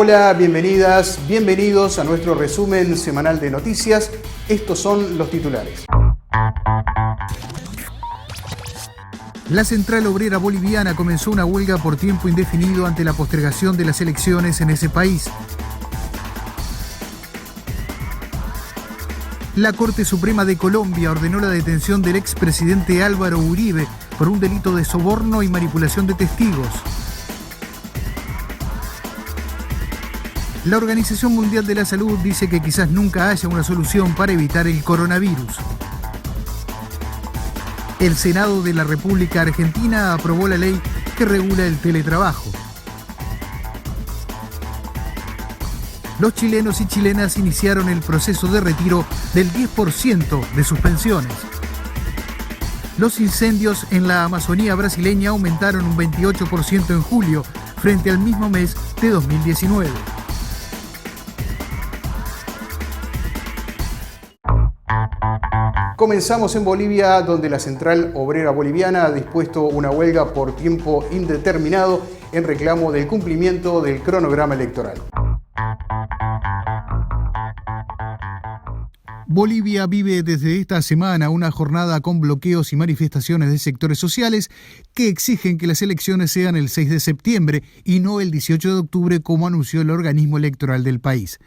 Hola, bienvenidas, bienvenidos a nuestro resumen semanal de noticias. Estos son los titulares. La Central Obrera Boliviana comenzó una huelga por tiempo indefinido ante la postergación de las elecciones en ese país. La Corte Suprema de Colombia ordenó la detención del expresidente Álvaro Uribe por un delito de soborno y manipulación de testigos. La Organización Mundial de la Salud dice que quizás nunca haya una solución para evitar el coronavirus. El Senado de la República Argentina aprobó la ley que regula el teletrabajo. Los chilenos y chilenas iniciaron el proceso de retiro del 10% de sus pensiones. Los incendios en la Amazonía brasileña aumentaron un 28% en julio frente al mismo mes de 2019. Comenzamos en Bolivia, donde la Central Obrera Boliviana ha dispuesto una huelga por tiempo indeterminado en reclamo del cumplimiento del cronograma electoral. Bolivia vive desde esta semana una jornada con bloqueos y manifestaciones de sectores sociales que exigen que las elecciones sean el 6 de septiembre y no el 18 de octubre, como anunció el organismo electoral del país.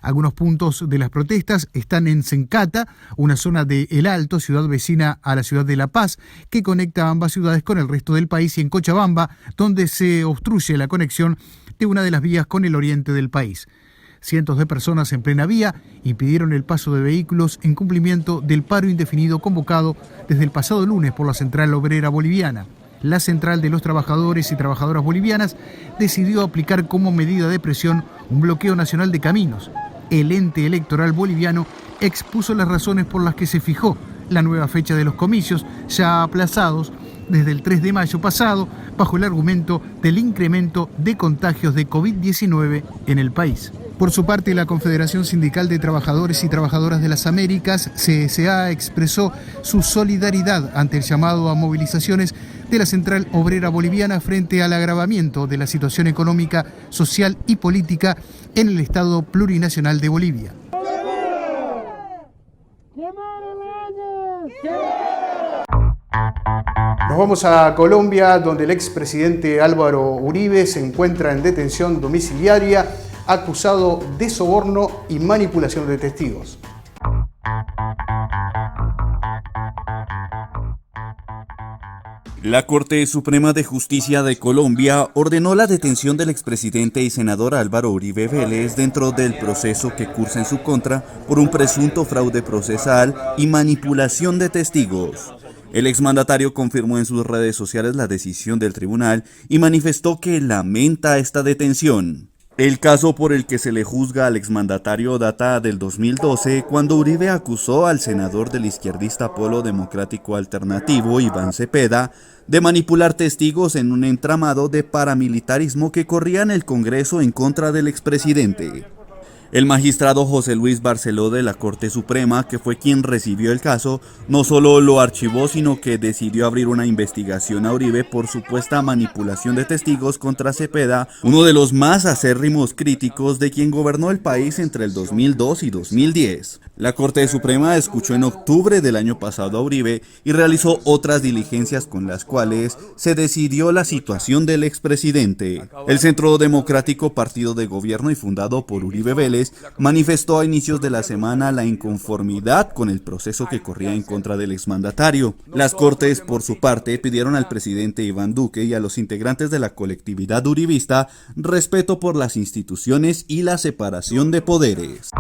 Algunos puntos de las protestas están en Sencata, una zona de El Alto, ciudad vecina a la ciudad de La Paz, que conecta ambas ciudades con el resto del país, y en Cochabamba, donde se obstruye la conexión de una de las vías con el oriente del país. Cientos de personas en plena vía impidieron el paso de vehículos en cumplimiento del paro indefinido convocado desde el pasado lunes por la Central Obrera Boliviana. La Central de los Trabajadores y Trabajadoras Bolivianas decidió aplicar como medida de presión un bloqueo nacional de caminos. El ente electoral boliviano expuso las razones por las que se fijó la nueva fecha de los comicios, ya aplazados desde el 3 de mayo pasado, bajo el argumento del incremento de contagios de COVID-19 en el país. Por su parte, la Confederación Sindical de Trabajadores y Trabajadoras de las Américas, CSA, expresó su solidaridad ante el llamado a movilizaciones de la Central Obrera Boliviana frente al agravamiento de la situación económica, social y política en el Estado plurinacional de Bolivia. Nos vamos a Colombia, donde el expresidente Álvaro Uribe se encuentra en detención domiciliaria, acusado de soborno y manipulación de testigos. La Corte Suprema de Justicia de Colombia ordenó la detención del expresidente y senador Álvaro Uribe Vélez dentro del proceso que cursa en su contra por un presunto fraude procesal y manipulación de testigos. El exmandatario confirmó en sus redes sociales la decisión del tribunal y manifestó que lamenta esta detención. El caso por el que se le juzga al exmandatario data del 2012, cuando Uribe acusó al senador del izquierdista Polo Democrático Alternativo, Iván Cepeda, de manipular testigos en un entramado de paramilitarismo que corría en el Congreso en contra del expresidente. El magistrado José Luis Barceló de la Corte Suprema, que fue quien recibió el caso, no solo lo archivó, sino que decidió abrir una investigación a Uribe por supuesta manipulación de testigos contra Cepeda, uno de los más acérrimos críticos de quien gobernó el país entre el 2002 y 2010. La Corte Suprema escuchó en octubre del año pasado a Uribe y realizó otras diligencias con las cuales se decidió la situación del expresidente. El Centro Democrático, partido de gobierno y fundado por Uribe Vélez, manifestó a inicios de la semana la inconformidad con el proceso que corría en contra del exmandatario. Las Cortes, por su parte, pidieron al presidente Iván Duque y a los integrantes de la colectividad uribista respeto por las instituciones y la separación de poderes.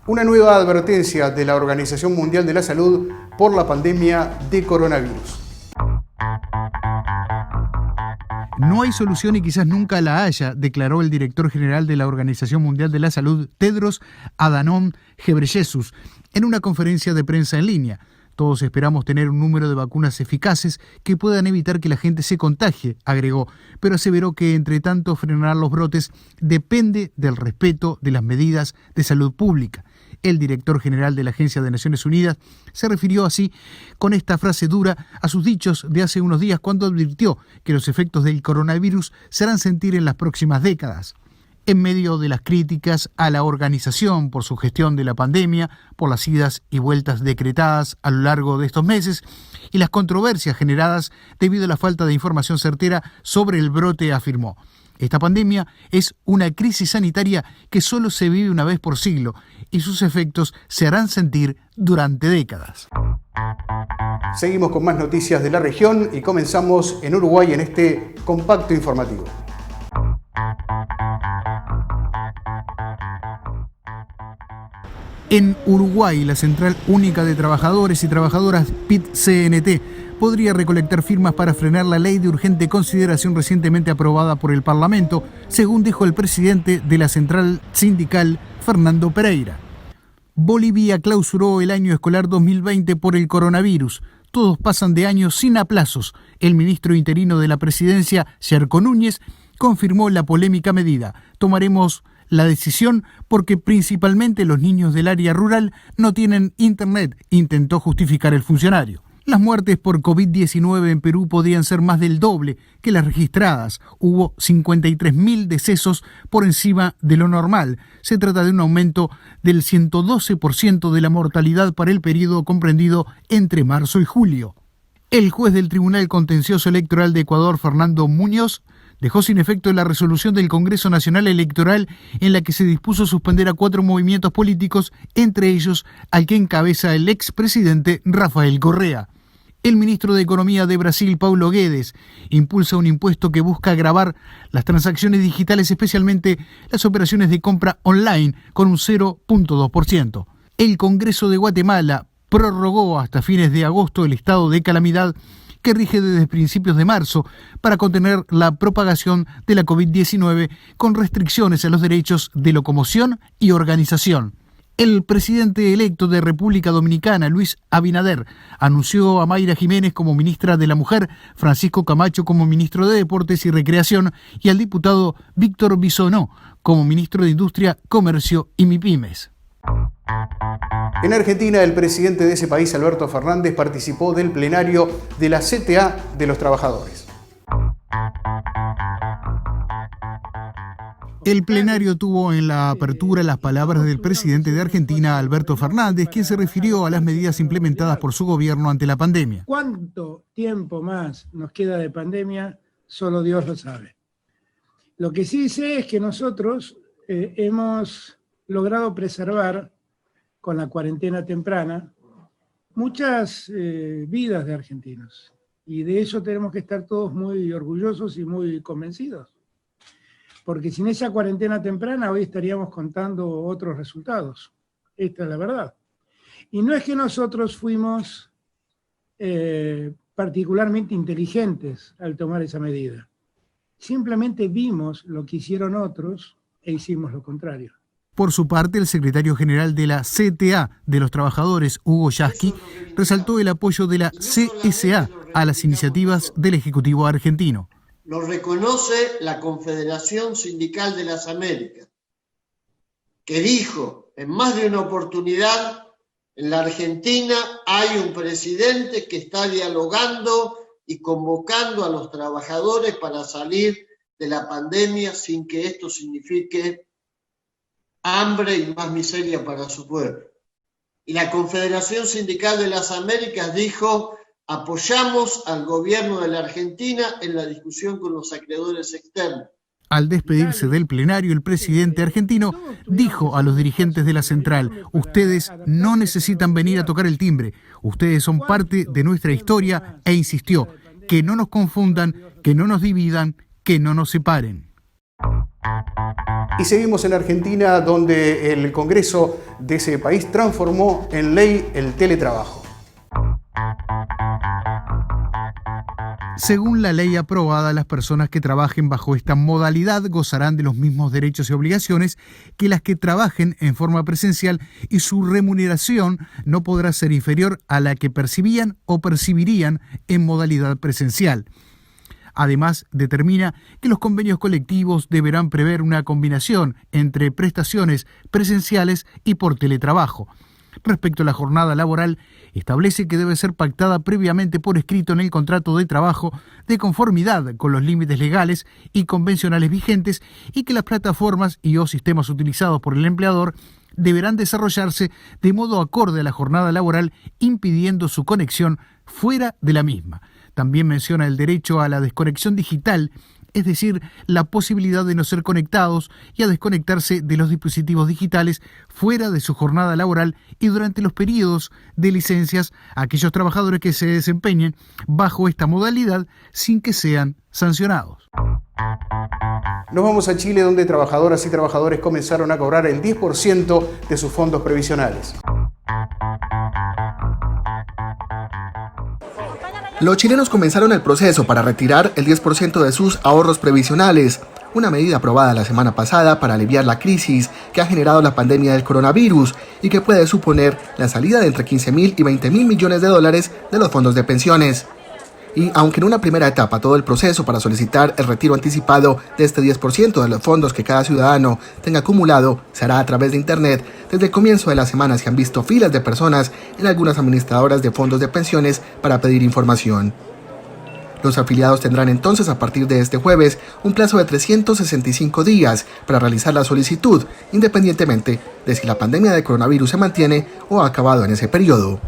Una nueva advertencia de la Organización Mundial de la Salud por la pandemia de coronavirus. No hay solución y quizás nunca la haya, declaró el director general de la Organización Mundial de la Salud, Tedros Adhanom Ghebreyesus, en una conferencia de prensa en línea. Todos esperamos tener un número de vacunas eficaces que puedan evitar que la gente se contagie, agregó, pero aseveró que entre tanto frenar los brotes depende del respeto de las medidas de salud pública. El director general de la Agencia de Naciones Unidas se refirió así con esta frase dura a sus dichos de hace unos días cuando advirtió que los efectos del coronavirus se harán sentir en las próximas décadas. En medio de las críticas a la organización por su gestión de la pandemia, por las idas y vueltas decretadas a lo largo de estos meses y las controversias generadas debido a la falta de información certera sobre el brote, afirmó: esta pandemia es una crisis sanitaria que solo se vive una vez por siglo y sus efectos se harán sentir durante décadas. Seguimos con más noticias de la región y comenzamos en Uruguay en este compacto informativo. En Uruguay, la Central Única de Trabajadores y Trabajadoras PIT-CNT podría recolectar firmas para frenar la ley de urgente consideración recientemente aprobada por el Parlamento, según dijo el presidente de la central sindical, Fernando Pereira. Bolivia clausuró el año escolar 2020 por el coronavirus. Todos pasan de año sin aplazos. El ministro interino de la presidencia, Yerko Núñez, confirmó la polémica medida. Tomaremos la decisión porque principalmente los niños del área rural no tienen internet, intentó justificar el funcionario. Las muertes por COVID-19 en Perú podían ser más del doble que las registradas. Hubo 53.000 decesos por encima de lo normal. Se trata de un aumento del 112% de la mortalidad para el periodo comprendido entre marzo y julio. El juez del Tribunal Contencioso Electoral de Ecuador, Fernando Muñoz, dejó sin efecto la resolución del Congreso Nacional Electoral en la que se dispuso suspender a 4 movimientos políticos, entre ellos al que encabeza el expresidente Rafael Correa. El ministro de Economía de Brasil, Paulo Guedes, impulsa un impuesto que busca gravar las transacciones digitales, especialmente las operaciones de compra online, con un 0.2%. El Congreso de Guatemala prorrogó hasta fines de agosto el estado de calamidad que rige desde principios de marzo para contener la propagación de la COVID-19 con restricciones a los derechos de locomoción y organización. El presidente electo de República Dominicana, Luis Abinader, anunció a Mayra Jiménez como ministra de la Mujer, Francisco Camacho como ministro de Deportes y Recreación y al diputado Víctor Bisonó como ministro de Industria, Comercio y MIPYMES. En Argentina, el presidente de ese país, Alberto Fernández, participó del plenario de la CTA de los trabajadores. El plenario tuvo en la apertura las palabras del presidente de Argentina, Alberto Fernández, quien se refirió a las medidas implementadas por su gobierno ante la pandemia. ¿Cuánto tiempo más nos queda de pandemia? Solo Dios lo sabe. Lo que sí sé es que nosotros hemos logrado preservar con la cuarentena temprana muchas vidas de argentinos. Y de eso tenemos que estar todos muy orgullosos y muy convencidos. Porque sin esa cuarentena temprana hoy estaríamos contando otros resultados. Esta es la verdad. Y no es que nosotros fuimos particularmente inteligentes al tomar esa medida. Simplemente vimos lo que hicieron otros e hicimos lo contrario. Por su parte, el secretario general de la CTA de los trabajadores, Hugo Yasky, resaltó el apoyo de la CSA a las iniciativas del Ejecutivo argentino. Lo reconoce la Confederación Sindical de las Américas, que dijo en más de una oportunidad: en la Argentina hay un presidente que está dialogando y convocando a los trabajadores para salir de la pandemia sin que esto signifique hambre y más miseria para su pueblo. Y la Confederación Sindical de las Américas dijo: apoyamos al gobierno de la Argentina en la discusión con los acreedores externos. Al despedirse del plenario, el presidente argentino dijo a los dirigentes de la central: ustedes no necesitan venir a tocar el timbre, ustedes son parte de nuestra historia, e insistió: que no nos confundan, que no nos dividan, que no nos separen. Y seguimos en Argentina, donde el Congreso de ese país transformó en ley el teletrabajo. Según la ley aprobada, las personas que trabajen bajo esta modalidad gozarán de los mismos derechos y obligaciones que las que trabajen en forma presencial, y su remuneración no podrá ser inferior a la que percibían o percibirían en modalidad presencial. Además, determina que los convenios colectivos deberán prever una combinación entre prestaciones presenciales y por teletrabajo. Respecto a la jornada laboral, establece que debe ser pactada previamente por escrito en el contrato de trabajo de conformidad con los límites legales y convencionales vigentes y que las plataformas y o sistemas utilizados por el empleador deberán desarrollarse de modo acorde a la jornada laboral, impidiendo su conexión fuera de la misma. También menciona el derecho a la desconexión digital, es decir, la posibilidad de no ser conectados y a desconectarse de los dispositivos digitales fuera de su jornada laboral y durante los periodos de licencias a aquellos trabajadores que se desempeñen bajo esta modalidad sin que sean sancionados. Nos vamos a Chile, donde trabajadoras y trabajadores comenzaron a cobrar el 10% de sus fondos previsionales. Los chilenos comenzaron el proceso para retirar el 10% de sus ahorros previsionales, una medida aprobada la semana pasada para aliviar la crisis que ha generado la pandemia del coronavirus y que puede suponer la salida de entre 15.000 y 20.000 millones de dólares de los fondos de pensiones. Y aunque en una primera etapa todo el proceso para solicitar el retiro anticipado de este 10% de los fondos que cada ciudadano tenga acumulado se hará a través de Internet, desde el comienzo de la semana se han visto filas de personas en algunas administradoras de fondos de pensiones para pedir información. Los afiliados tendrán entonces a partir de este jueves un plazo de 365 días para realizar la solicitud, independientemente de si la pandemia de coronavirus se mantiene o ha acabado en ese periodo.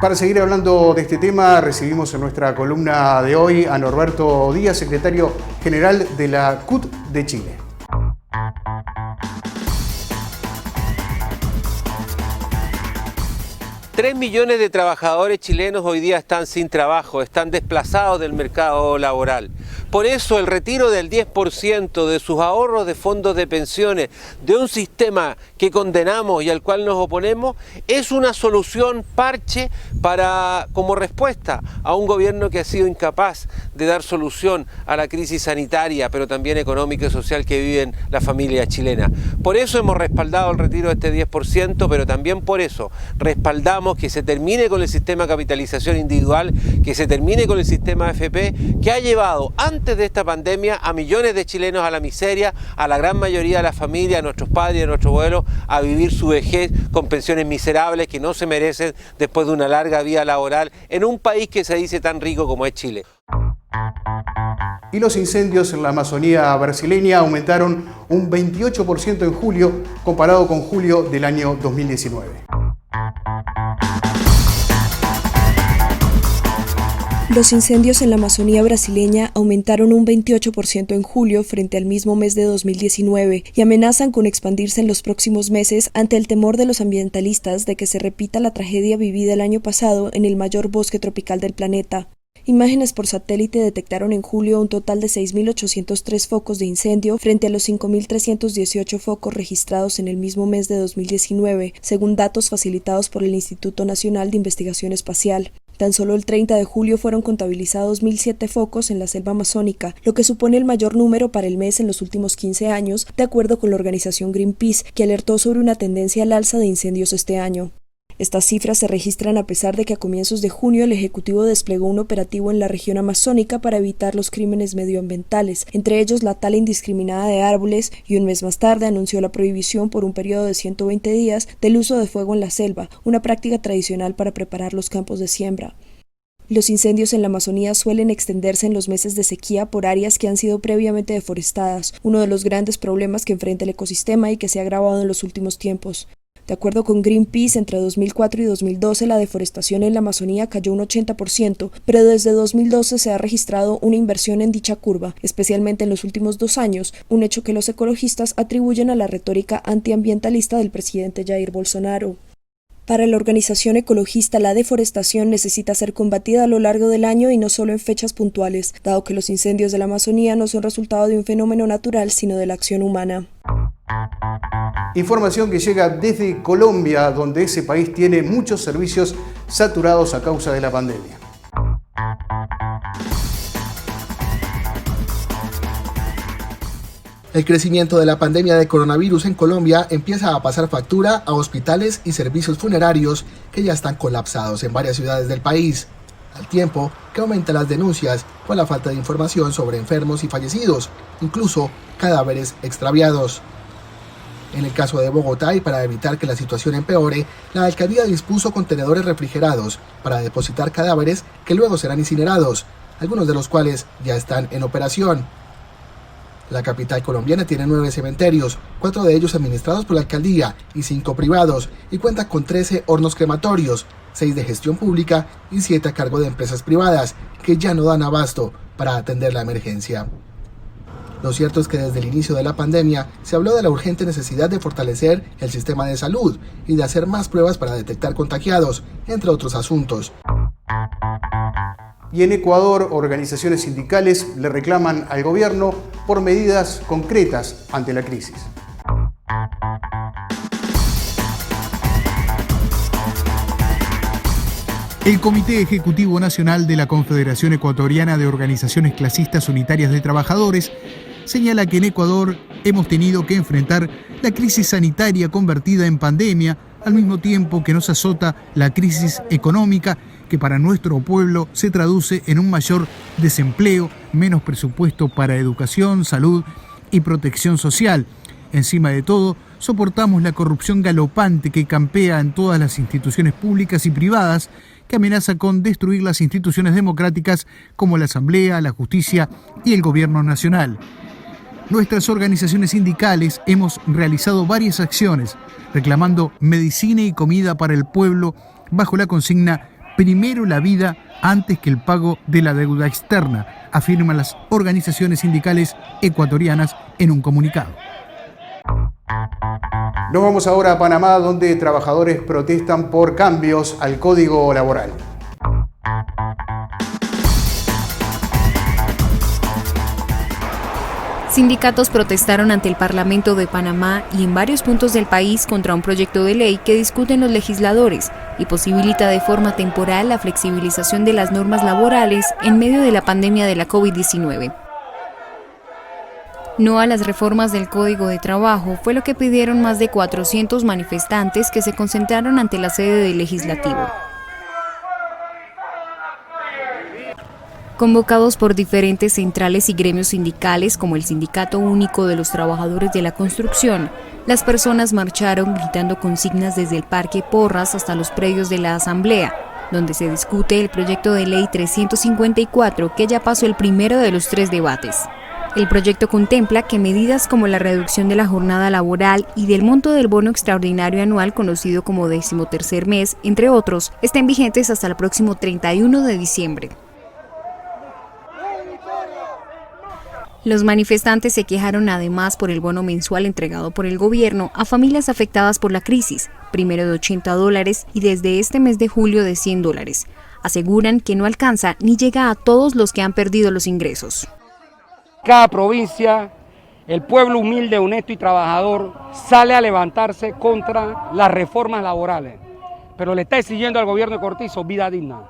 Para seguir hablando de este tema, recibimos en nuestra columna de hoy a Norberto Díaz, secretario general de la CUT de Chile. Tres millones de trabajadores chilenos hoy día están sin trabajo, están desplazados del mercado laboral. Por eso el retiro del 10% de sus ahorros de fondos de pensiones de un sistema que condenamos y al cual nos oponemos es una solución parche como respuesta a un gobierno que ha sido incapaz de dar solución a la crisis sanitaria, pero también económica y social que viven las familias chilenas. Por eso hemos respaldado el retiro de este 10%, pero también por eso respaldamos que se termine con el sistema de capitalización individual, que se termine con el sistema AFP, que ha llevado antes de esta pandemia a millones de chilenos a la miseria, a la gran mayoría de la familia, a nuestros padres y a nuestros abuelos, a vivir su vejez con pensiones miserables que no se merecen después de una larga vida laboral en un país que se dice tan rico como es Chile. Y los incendios en la Amazonía brasileña aumentaron un 28% en julio comparado con julio del año 2019. Los incendios en la Amazonía brasileña aumentaron un 28% en julio frente al mismo mes de 2019 y amenazan con expandirse en los próximos meses ante el temor de los ambientalistas de que se repita la tragedia vivida el año pasado en el mayor bosque tropical del planeta. Imágenes por satélite detectaron en julio un total de 6.803 focos de incendio frente a los 5.318 focos registrados en el mismo mes de 2019, según datos facilitados por el Instituto Nacional de Investigación Espacial. Tan solo el 30 de julio fueron contabilizados 1.007 focos en la selva amazónica, lo que supone el mayor número para el mes en los últimos 15 años, de acuerdo con la organización Greenpeace, que alertó sobre una tendencia al alza de incendios este año. Estas cifras se registran a pesar de que a comienzos de junio el Ejecutivo desplegó un operativo en la región amazónica para evitar los crímenes medioambientales, entre ellos la tala indiscriminada de árboles, y un mes más tarde anunció la prohibición por un periodo de 120 días del uso de fuego en la selva, una práctica tradicional para preparar los campos de siembra. Los incendios en la Amazonía suelen extenderse en los meses de sequía por áreas que han sido previamente deforestadas, uno de los grandes problemas que enfrenta el ecosistema y que se ha agravado en los últimos tiempos. De acuerdo con Greenpeace, entre 2004 y 2012 la deforestación en la Amazonía cayó un 80%, pero desde 2012 se ha registrado una inversión en dicha curva, especialmente en los últimos 2 años, un hecho que los ecologistas atribuyen a la retórica antiambientalista del presidente Jair Bolsonaro. Para la organización ecologista, la deforestación necesita ser combatida a lo largo del año y no solo en fechas puntuales, dado que los incendios de la Amazonía no son resultado de un fenómeno natural, sino de la acción humana. Información que llega desde Colombia, donde ese país tiene muchos servicios saturados a causa de la pandemia. El crecimiento de la pandemia de coronavirus en Colombia empieza a pasar factura a hospitales y servicios funerarios que ya están colapsados en varias ciudades del país. al tiempo que aumenta las denuncias por la falta de información sobre enfermos y fallecidos, incluso cadáveres extraviados. En el caso de Bogotá, y para evitar que la situación empeore, la alcaldía dispuso contenedores refrigerados para depositar cadáveres que luego serán incinerados, algunos de los cuales ya están en operación. La capital colombiana tiene 9 cementerios, 4 de ellos administrados por la alcaldía y 5 privados, y cuenta con 13 hornos crematorios, 6 de gestión pública y 7 a cargo de empresas privadas, que ya no dan abasto para atender la emergencia. Lo cierto es que desde el inicio de la pandemia se habló de la urgente necesidad de fortalecer el sistema de salud y de hacer más pruebas para detectar contagiados, entre otros asuntos. Y en Ecuador, organizaciones sindicales le reclaman al gobierno por medidas concretas ante la crisis. El Comité Ejecutivo Nacional de la Confederación Ecuatoriana de Organizaciones Clasistas Unitarias de Trabajadores señala que en Ecuador hemos tenido que enfrentar la crisis sanitaria convertida en pandemia, al mismo tiempo que nos azota la crisis económica, que para nuestro pueblo se traduce en un mayor desempleo, menos presupuesto para educación, salud y protección social. Encima de todo, soportamos la corrupción galopante que campea en todas las instituciones públicas y privadas, que amenaza con destruir las instituciones democráticas como la Asamblea, la Justicia y el Gobierno Nacional. Nuestras organizaciones sindicales hemos realizado varias acciones reclamando medicina y comida para el pueblo bajo la consigna "Primero la vida antes que el pago de la deuda externa", afirman las organizaciones sindicales ecuatorianas en un comunicado. Nos vamos ahora a Panamá, donde trabajadores protestan por cambios al Código Laboral. Sindicatos protestaron ante el Parlamento de Panamá y en varios puntos del país contra un proyecto de ley que discuten los legisladores y posibilita de forma temporal la flexibilización de las normas laborales en medio de la pandemia de la COVID-19. No a las reformas del Código de Trabajo fue lo que pidieron más de 400 manifestantes que se concentraron ante la sede del Legislativo. Convocados por diferentes centrales y gremios sindicales como el Sindicato Único de los Trabajadores de la Construcción, las personas marcharon gritando consignas desde el Parque Porras hasta los predios de la Asamblea, donde se discute el proyecto de ley 354 que ya pasó el primero de los 3 debates. El proyecto contempla que medidas como la reducción de la jornada laboral y del monto del bono extraordinario anual conocido como 13º mes, entre otros, estén vigentes hasta el próximo 31 de diciembre. Los manifestantes se quejaron además por el bono mensual entregado por el gobierno a familias afectadas por la crisis, primero de $80 y desde este mes de julio de $100. Aseguran que no alcanza ni llega a todos los que han perdido los ingresos. Cada provincia, el pueblo humilde, honesto y trabajador sale a levantarse contra las reformas laborales, pero le está exigiendo al gobierno de Cortizo vida digna.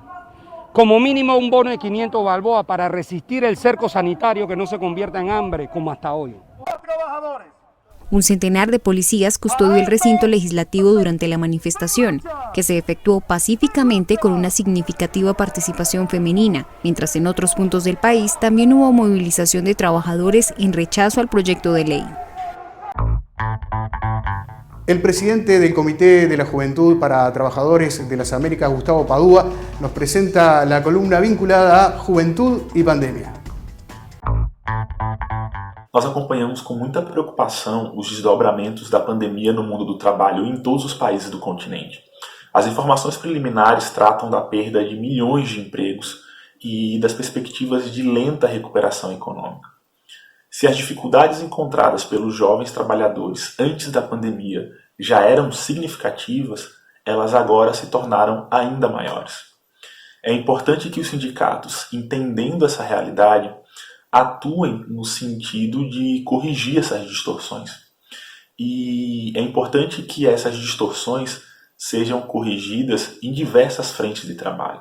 Como mínimo un bono de 500 balboas para resistir el cerco sanitario que no se convierta en hambre como hasta hoy. Un centenar de policías custodió el recinto legislativo durante la manifestación, que se efectuó pacíficamente con una significativa participación femenina, mientras en otros puntos del país también hubo movilización de trabajadores en rechazo al proyecto de ley. El presidente del Comité de la Juventud para Trabajadores de las Américas, Gustavo Padua, nos presenta la columna vinculada a Juventud y Pandemia. Nós acompanhamos com muita preocupação os desdobramentos da pandemia no mundo do trabalho em todos os países do continente. As informações preliminares tratam da perda de milhões de empregos e das perspectivas de lenta recuperação econômica. Se as dificuldades encontradas pelos jovens trabalhadores antes da pandemia já eram significativas, elas agora se tornaram ainda maiores. É importante que os sindicatos, entendendo essa realidade, atuem no sentido de corrigir essas distorções. E é importante que essas distorções sejam corrigidas em diversas frentes de trabalho.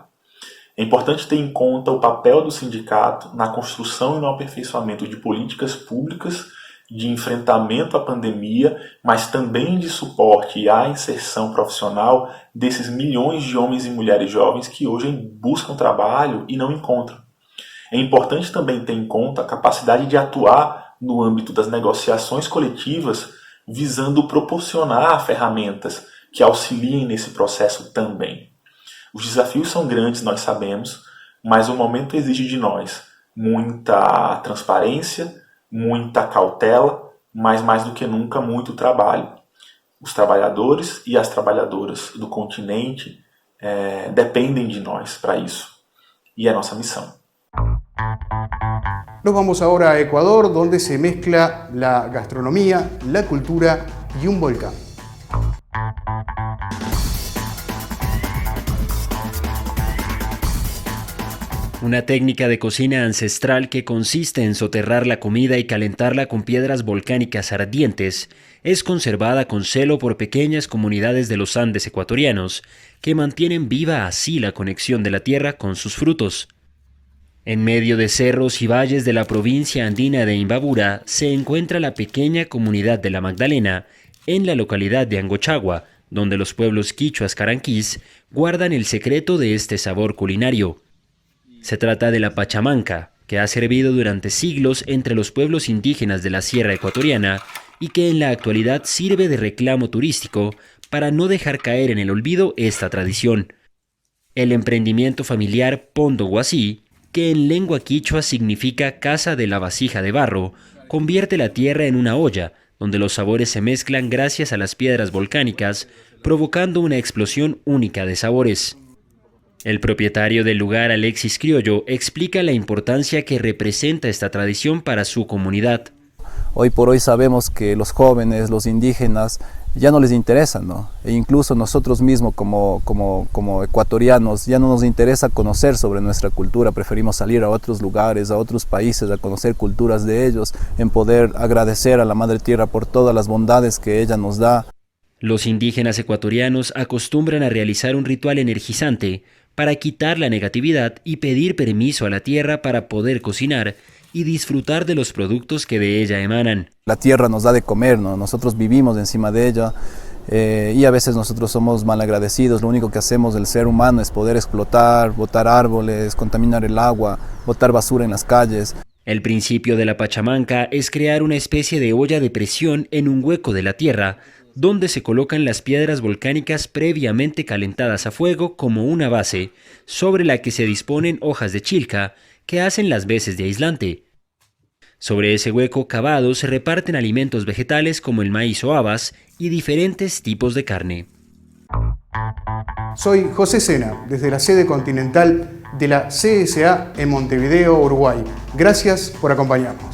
É importante ter em conta o papel do sindicato na construção e no aperfeiçoamento de políticas públicas de enfrentamento à pandemia, mas também de suporte à inserção profissional desses milhões de homens e mulheres jovens que hoje buscam trabalho e não encontram. É importante também ter em conta a capacidade de atuar no âmbito das negociações coletivas, visando proporcionar ferramentas que auxiliem nesse processo também. Os desafios são grandes, nós sabemos, mas o momento exige de nós muita transparência, muita cautela, mas mais do que nunca muito trabalho. Os trabalhadores e as trabalhadoras do continente dependem de nós para isso, y es nuestra misión. Nos vamos ahora a Ecuador, donde se mezcla la gastronomía, la cultura y un volcán. Una técnica de cocina ancestral que consiste en soterrar la comida y calentarla con piedras volcánicas ardientes es conservada con celo por pequeñas comunidades de los Andes ecuatorianos que mantienen viva así la conexión de la tierra con sus frutos. En medio de cerros y valles de la provincia andina de Imbabura se encuentra la pequeña comunidad de La Magdalena, en la localidad de Angochagua, donde los pueblos quichuas caranquís guardan el secreto de este sabor culinario. Se trata de la pachamanca, que ha servido durante siglos entre los pueblos indígenas de la Sierra Ecuatoriana y que en la actualidad sirve de reclamo turístico para no dejar caer en el olvido esta tradición. El emprendimiento familiar Pondo Guasí, que en lengua quichua significa casa de la vasija de barro, convierte la tierra en una olla, donde los sabores se mezclan gracias a las piedras volcánicas, provocando una explosión única de sabores. El propietario del lugar, Alexis Criollo, explica la importancia que representa esta tradición para su comunidad. Hoy por hoy sabemos que los jóvenes, los indígenas, ya no les interesan, ¿no? E incluso nosotros mismos como ecuatorianos ya no nos interesa conocer sobre nuestra cultura, preferimos salir a otros lugares, a otros países, a conocer culturas de ellos, en poder agradecer a la Madre Tierra por todas las bondades que ella nos da. Los indígenas ecuatorianos acostumbran a realizar un ritual energizante para quitar la negatividad y pedir permiso a la tierra para poder cocinar y disfrutar de los productos que de ella emanan. La tierra nos da de comer, ¿no? Nosotros vivimos encima de ella y a veces nosotros somos malagradecidos. Lo único que hacemos el ser humano es poder explotar, botar árboles, contaminar el agua, botar basura en las calles. El principio de la pachamanca es crear una especie de olla de presión en un hueco de la tierra, donde se colocan las piedras volcánicas previamente calentadas a fuego como una base, sobre la que se disponen hojas de chilca que hacen las veces de aislante. Sobre ese hueco cavado se reparten alimentos vegetales como el maíz o habas y diferentes tipos de carne. Soy José Sena, desde la sede continental de la CSA en Montevideo, Uruguay. Gracias por acompañarnos.